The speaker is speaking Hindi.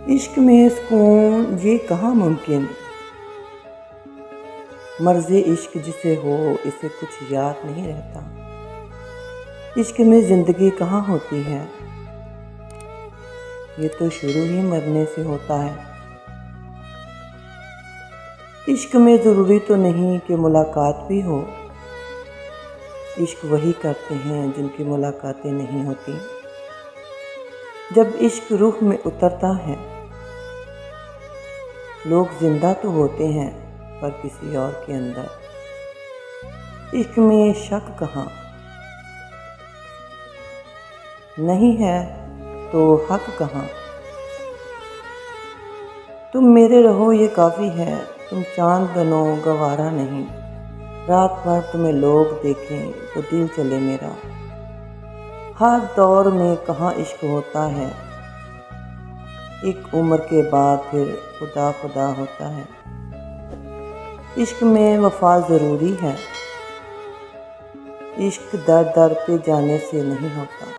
इश्क में सुकून ये कहाँ मुमकिन, मर्ज़े इश्क जिसे हो इसे कुछ याद नहीं रहता। इश्क में ज़िंदगी कहाँ होती है, ये तो शुरू ही मरने से होता है। इश्क में ज़रूरी तो नहीं कि मुलाकात भी हो, इश्क वही करते हैं जिनकी मुलाकातें नहीं होती। जब इश्क रूह में उतरता है, लोग जिंदा तो होते हैं पर किसी और के अंदर। इश्क में शक कहाँ, नहीं है तो हक कहाँ। तुम मेरे रहो ये काफ़ी है, तुम चांद बनो गवारा नहीं। रात भर तुम्हें लोग देखें तो दिल चले मेरा। हर दौर में कहाँ इश्क होता है, एक उम्र के बाद फिर खुदा खुदा होता है। इश्क में वफा ज़रूरी है, इश्क दर दर पे जाने से नहीं होता।